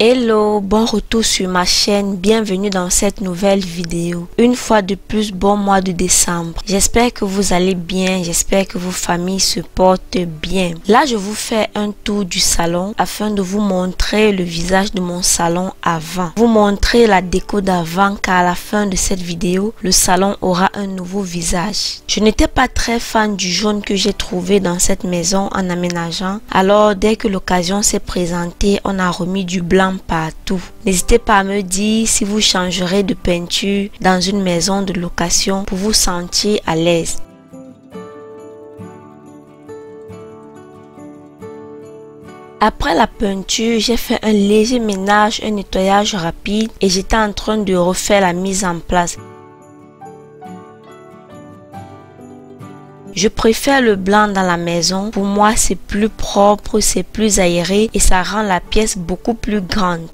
Hello, bon retour sur ma chaîne, bienvenue dans cette nouvelle vidéo. Une fois de plus, bon mois de décembre. J'espère que vous allez bien, j'espère que vos familles se portent bien. Là, je vous fais un tour du salon afin de vous montrer le visage de mon salon avant. Vous montrer la déco d'avant car à la fin de cette vidéo, le salon aura un nouveau visage. Je n'étais pas très fan du jaune que j'ai trouvé dans cette maison en aménageant. Alors, dès que l'occasion s'est présentée, on a remis du blanc partout. N'hésitez pas à me dire si vous changerez de peinture dans une maison de location pour vous sentir à l'aise. Après la peinture, j'ai fait un léger ménage, un nettoyage rapide et j'étais en train de refaire la mise en place. Je préfère le blanc dans la maison. Pour moi, c'est plus propre, c'est plus aéré et ça rend la pièce beaucoup plus grande.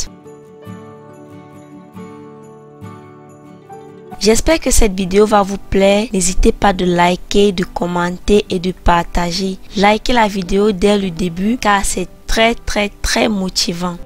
J'espère que cette vidéo va vous plaire. N'hésitez pas de liker, de commenter et de partager. Likez la vidéo dès le début car c'est très motivant.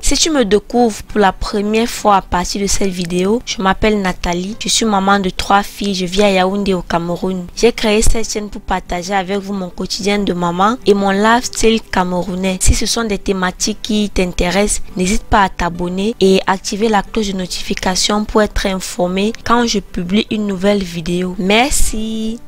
Si tu me découvres pour la première fois à partir de cette vidéo, je m'appelle Nathalie, je suis maman de 3 filles, je vis à Yaoundé au Cameroun. J'ai créé cette chaîne pour partager avec vous mon quotidien de maman et mon lifestyle camerounais. Si ce sont des thématiques qui t'intéressent, n'hésite pas à t'abonner et activer la cloche de notification pour être informé quand je publie une nouvelle vidéo. Merci!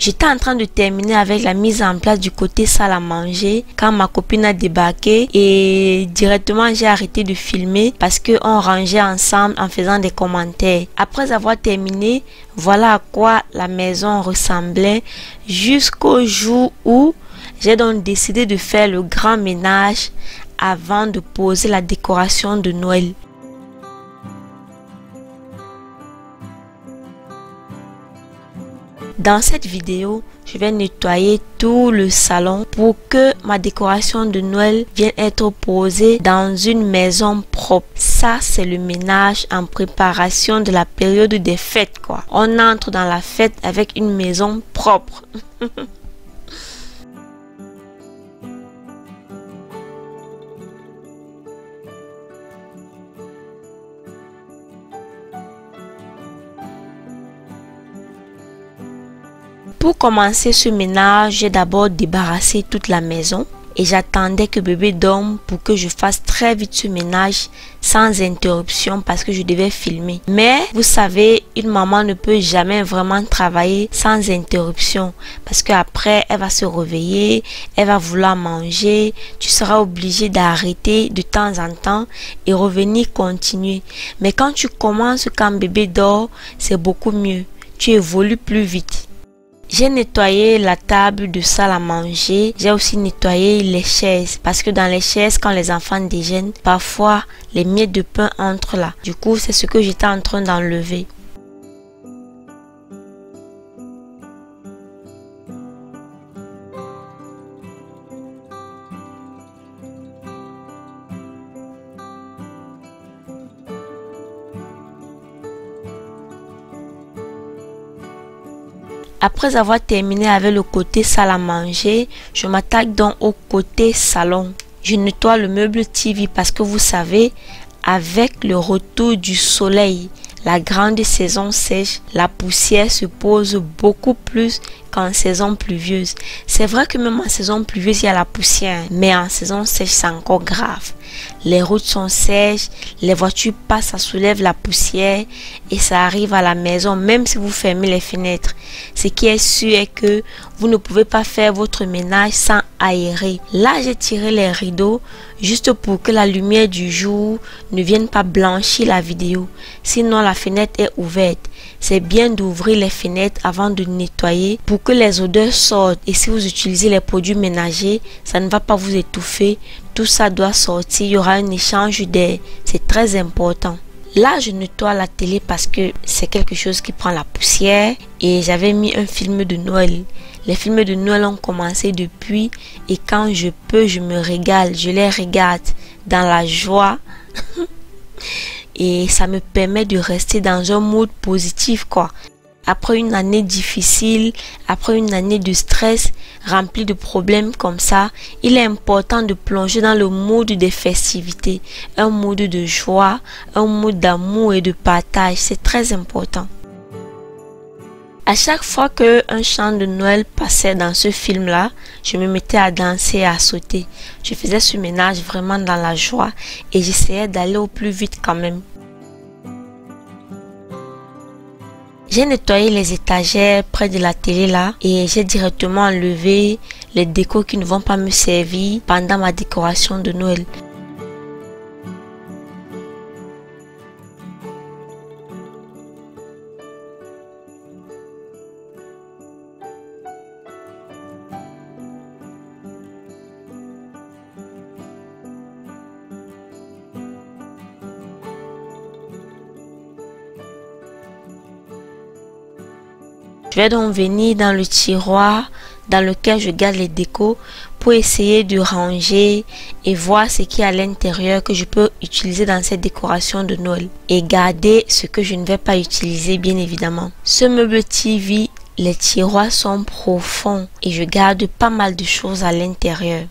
J'étais en train de terminer avec la mise en place du côté salle à manger quand ma copine a débarqué et directement j'ai arrêté de filmer parce qu'on rangeait ensemble en faisant des commentaires. Après avoir terminé, voilà à quoi la maison ressemblait jusqu'au jour où j'ai donc décidé de faire le grand ménage avant de poser la décoration de Noël. Dans cette vidéo, je vais nettoyer tout le salon pour que ma décoration de Noël vienne être posée dans une maison propre. Ça, c'est le ménage en préparation de la période des fêtes, quoi. On entre dans la fête avec une maison propre. Pour commencer ce ménage, j'ai d'abord débarrassé toute la maison et j'attendais que bébé dorme pour que je fasse très vite ce ménage sans interruption parce que je devais filmer. Mais vous savez, une maman ne peut jamais vraiment travailler sans interruption parce qu'après elle va se réveiller, elle va vouloir manger, tu seras obligé d'arrêter de temps en temps et revenir continuer. Mais quand tu commences quand bébé dort, c'est beaucoup mieux, tu évolues plus vite. J'ai nettoyé la table de salle à manger. J'ai aussi nettoyé les chaises. Parce que dans les chaises, quand les enfants déjeunent, parfois les miettes de pain entrent là. Du coup, c'est ce que j'étais en train d'enlever. Après avoir terminé avec le côté salle à manger, je m'attaque donc au côté salon. Je nettoie le meuble TV parce que vous savez, avec le retour du soleil, la grande saison sèche, la poussière se pose beaucoup plus qu'en saison pluvieuse. C'est vrai que même en saison pluvieuse, il y a la poussière, mais en saison sèche, c'est encore grave. Les routes sont sèches, les voitures passent, ça soulève la poussière et ça arrive à la maison, même si vous fermez les fenêtres. Ce qui est sûr est que vous ne pouvez pas faire votre ménage sans aérer. Là, j'ai tiré les rideaux juste pour que la lumière du jour ne vienne pas blanchir la vidéo. Sinon, la fenêtre est ouverte. C'est bien d'ouvrir les fenêtres avant de nettoyer pour que les odeurs sortent. Et si vous utilisez les produits ménagers, ça ne va pas vous étouffer. Tout ça doit sortir. Il y aura un échange d'air. C'est très important. Là, je nettoie la télé parce que c'est quelque chose qui prend la poussière et j'avais mis un film de Noël. Les films de Noël ont commencé depuis et quand je peux, je me régale. Je les regarde dans la joie et ça me permet de rester dans un mood positif, quoi. Après une année difficile, après une année de stress rempli de problèmes comme ça, il est important de plonger dans le mood des festivités, un mood de joie, un mood d'amour et de partage. C'est très important. À chaque fois qu'un chant de Noël passait dans ce film-là, je me mettais à danser et à sauter. Je faisais ce ménage vraiment dans la joie et j'essayais d'aller au plus vite quand même. J'ai nettoyé les étagères près de la télé là et j'ai directement enlevé les décos qui ne vont pas me servir pendant ma décoration de Noël. Je vais donc venir dans le tiroir dans lequel je garde les décos pour essayer de ranger et voir ce qui est à l'intérieur que je peux utiliser dans cette décoration de Noël et garder ce que je ne vais pas utiliser bien évidemment. Ce meuble TV, les tiroirs sont profonds et je garde pas mal de choses à l'intérieur.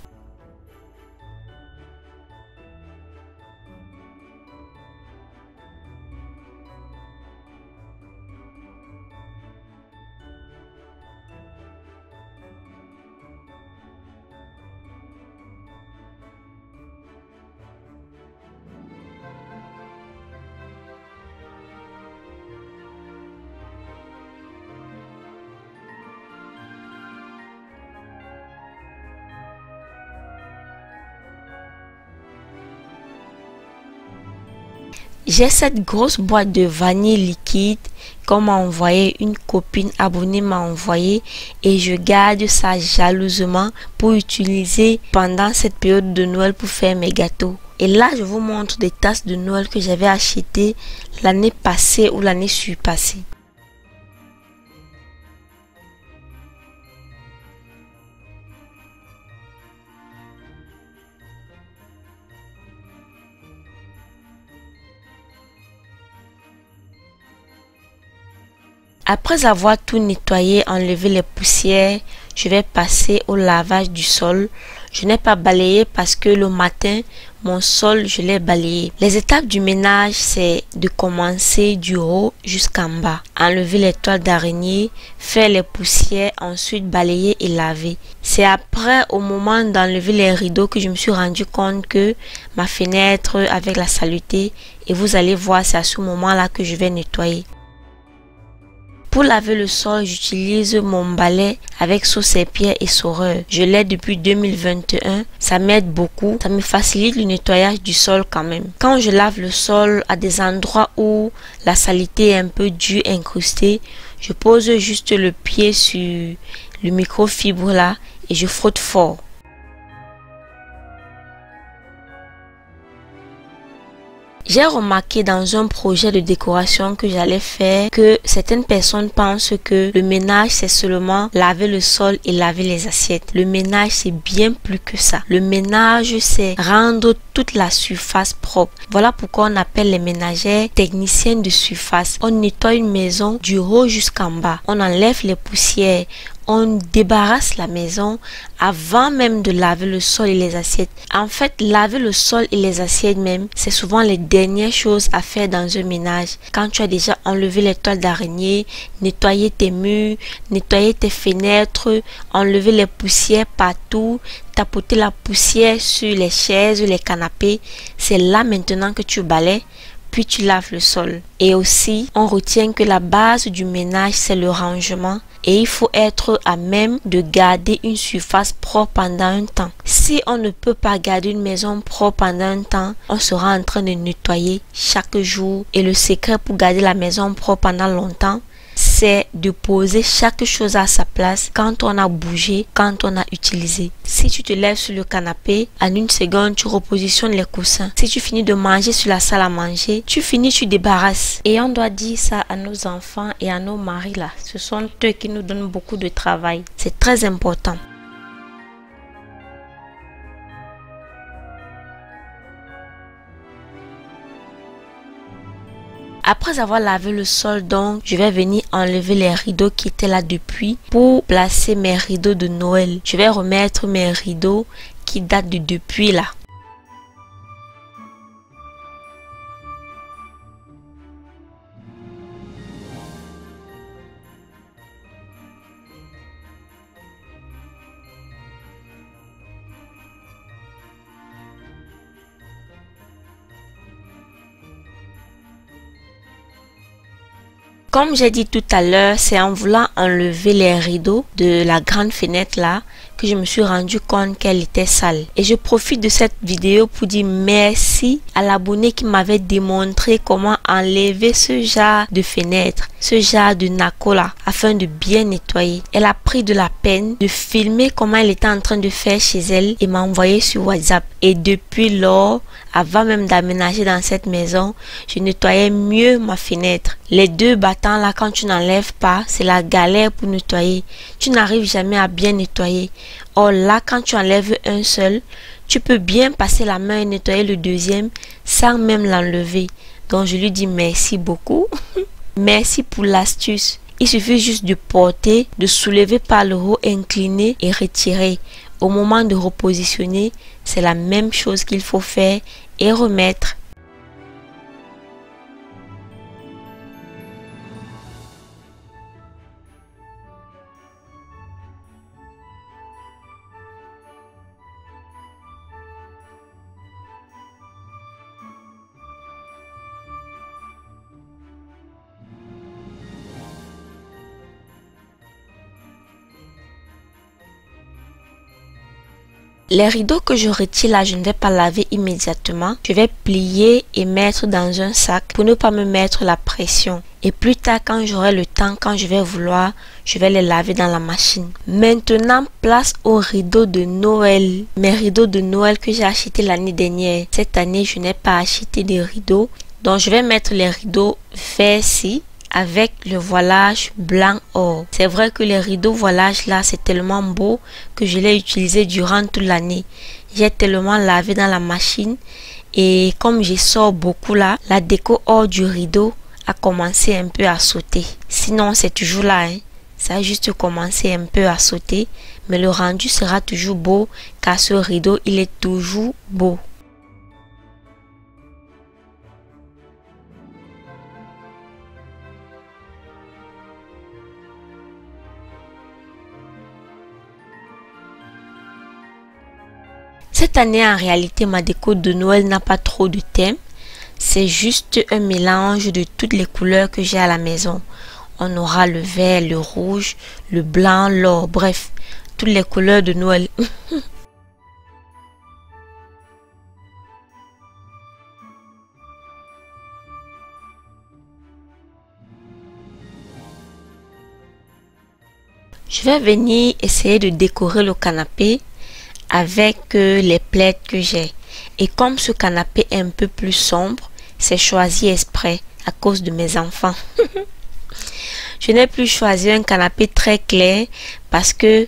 J'ai cette grosse boîte de vanille liquide qu'on m'a envoyé, une copine abonnée m'a envoyé et je garde ça jalousement pour utiliser pendant cette période de Noël pour faire mes gâteaux. Et là, je vous montre des tasses de Noël que j'avais achetées l'année passée ou l'année surpassée. Après avoir tout nettoyé, enlevé les poussières, je vais passer au lavage du sol. Je n'ai pas balayé parce que le matin, mon sol, je l'ai balayé. Les étapes du ménage, c'est de commencer du haut jusqu'en bas. Enlever les toiles d'araignée, faire les poussières, ensuite balayer et laver. C'est après, au moment d'enlever les rideaux, que je me suis rendu compte que ma fenêtre avec la saleté, et vous allez voir, c'est à ce moment-là que je vais nettoyer. Pour laver le sol, j'utilise mon balai avec sauce-pierre et saureur. Je l'ai depuis 2021. Ça m'aide beaucoup. Ça me facilite le nettoyage du sol quand même. Quand je lave le sol à des endroits où la saleté est un peu dure, incrustée, je pose juste le pied sur le microfibre là et je frotte fort. J'ai remarqué dans un projet de décoration que j'allais faire que certaines personnes pensent que le ménage c'est seulement laver le sol et laver les assiettes. Le ménage c'est bien plus que ça. Le ménage c'est rendre toute la surface propre. Voilà pourquoi on appelle les ménagères techniciennes de surface. On nettoie une maison du haut jusqu'en bas. On enlève les poussières. On débarrasse la maison avant même de laver le sol et les assiettes. En fait, laver le sol et les assiettes même, c'est souvent les dernières choses à faire dans un ménage. Quand tu as déjà enlevé les toiles d'araignée, nettoyé tes murs, nettoyé tes fenêtres, enlevé les poussières partout, tapoter la poussière sur les chaises, les canapés, c'est là maintenant que tu balayes. Puis tu laves le sol. Et aussi, on retient que la base du ménage, c'est le rangement. Et il faut être à même de garder une surface propre pendant un temps. Si on ne peut pas garder une maison propre pendant un temps, on sera en train de nettoyer chaque jour. Et le secret pour garder la maison propre pendant longtemps, c'est de poser chaque chose à sa place quand on a bougé, quand on a utilisé. Si tu te lèves sur le canapé, en une seconde, tu repositionnes les coussins. Si tu finis de manger sur la salle à manger, tu finis, tu débarrasses. Et on doit dire ça à nos enfants et à nos maris là. Ce sont eux qui nous donnent beaucoup de travail. C'est très important. Après avoir lavé le sol, donc, je vais venir enlever les rideaux qui étaient là depuis pour placer mes rideaux de Noël. Je vais remettre mes rideaux qui datent de depuis là. Comme j'ai dit tout à l'heure, c'est en voulant enlever les rideaux de la grande fenêtre là que je me suis rendu compte qu'elle était sale. Et je profite de cette vidéo pour dire merci à l'abonné qui m'avait démontré comment enlever ce genre de fenêtre, ce genre de naco là, afin de bien nettoyer. Elle a pris de la peine de filmer comment elle était en train de faire chez elle et m'a envoyé sur WhatsApp. Et depuis lors, avant même d'aménager dans cette maison, je nettoyais mieux ma fenêtre. Les deux battants là, quand tu n'enlèves pas, c'est la galère pour nettoyer. Tu n'arrives jamais à bien nettoyer. Or là, quand tu enlèves un seul, tu peux bien passer la main et nettoyer le deuxième sans même l'enlever. Donc je lui dis merci beaucoup. Merci pour l'astuce. Il suffit juste de porter, de soulever par le haut, incliner et retirer. Au moment de repositionner, c'est la même chose qu'il faut faire et remettre. Les rideaux que je retire là, je ne vais pas laver immédiatement. Je vais plier et mettre dans un sac pour ne pas me mettre la pression. Et plus tard, quand j'aurai le temps, quand je vais vouloir, je vais les laver dans la machine. Maintenant, place aux rideaux de Noël. Mes rideaux de Noël que j'ai achetés l'année dernière. Cette année, je n'ai pas acheté de rideaux. Donc, je vais mettre les rideaux verts-ci avec le voilage blanc or. C'est vrai que les rideaux voilage là, c'est tellement beau que je l'ai utilisé durant toute l'année. J'ai tellement lavé dans la machine et comme je sors beaucoup là, la déco hors du rideau a commencé un peu à sauter. Sinon, c'est toujours là, hein. Ça a juste commencé un peu à sauter, mais le rendu sera toujours beau car ce rideau, il est toujours beau. Cette année, en réalité, ma déco de Noël n'a pas trop de thème. C'est juste un mélange de toutes les couleurs que j'ai à la maison. On aura le vert, le rouge, le blanc, l'or, bref, toutes les couleurs de Noël. Je vais venir essayer de décorer le canapé avec les plaids que j'ai. Et comme ce canapé est un peu plus sombre, c'est choisi exprès à cause de mes enfants. Je n'ai plus choisi un canapé très clair parce que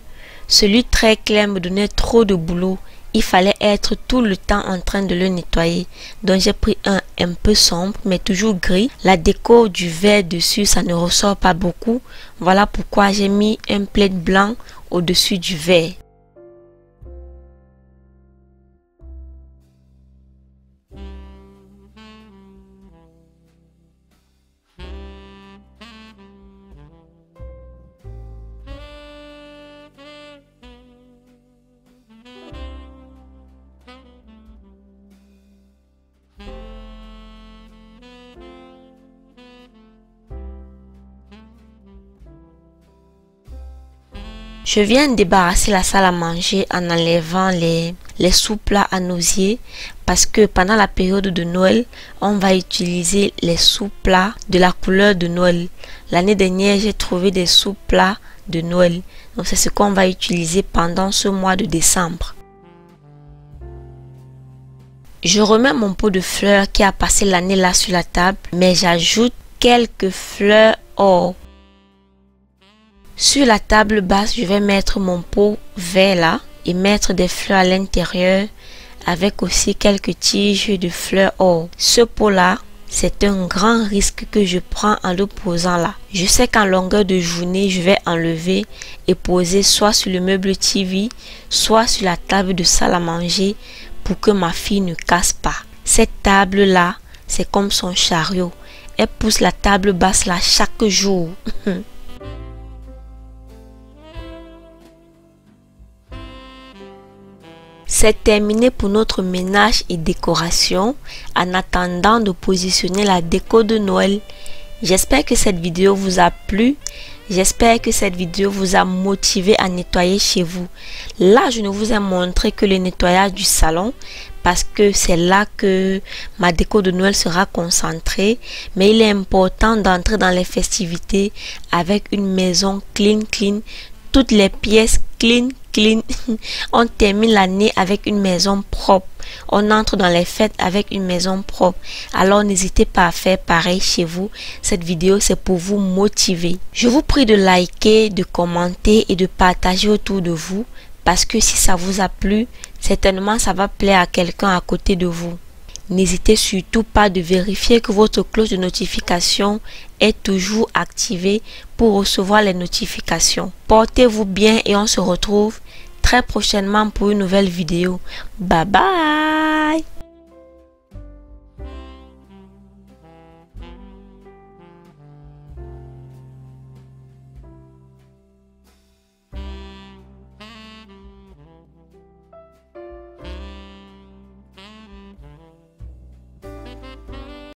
celui très clair me donnait trop de boulot. Il fallait être tout le temps en train de le nettoyer. Donc j'ai pris un peu sombre mais toujours gris. La déco du vert dessus, ça ne ressort pas beaucoup. Voilà pourquoi j'ai mis un plaid blanc au-dessus du vert. Je viens de débarrasser la salle à manger en enlevant les sous-plats à nausier parce que pendant la période de Noël, on va utiliser les sous-plats de la couleur de Noël. L'année dernière, j'ai trouvé des sous-plats de Noël. Donc c'est ce qu'on va utiliser pendant ce mois de décembre. Je remets mon pot de fleurs qui a passé l'année là sur la table, mais j'ajoute quelques fleurs or. Sur la table basse, je vais mettre mon pot vert là et mettre des fleurs à l'intérieur avec aussi quelques tiges de fleurs or. Ce pot là, c'est un grand risque que je prends en le posant là. Je sais qu'en longueur de journée, je vais enlever et poser soit sur le meuble TV, soit sur la table de salle à manger pour que ma fille ne casse pas. Cette table là, c'est comme son chariot. Elle pousse la table basse là chaque jour. C'est terminé pour notre ménage et décoration en attendant de positionner la déco de Noël. J'espère que cette vidéo vous a plu. J'espère que cette vidéo vous a motivé à nettoyer chez vous. Là, je ne vous ai montré que le nettoyage du salon parce que c'est là que ma déco de Noël sera concentrée. Mais il est important d'entrer dans les festivités avec une maison clean. Toutes les pièces clean. On termine l'année avec une maison propre. On entre dans les fêtes avec une maison propre. Alors n'hésitez pas à faire pareil chez vous. Cette vidéo c'est pour vous motiver. Je vous prie de liker, de commenter et de partager autour de vous. Parce que si ça vous a plu, certainement ça va plaire à quelqu'un à côté de vous. N'hésitez surtout pas de vérifier que votre cloche de notification est toujours activée pour recevoir les notifications. Portez-vous bien et on se retrouve très prochainement pour une nouvelle vidéo. Bye bye!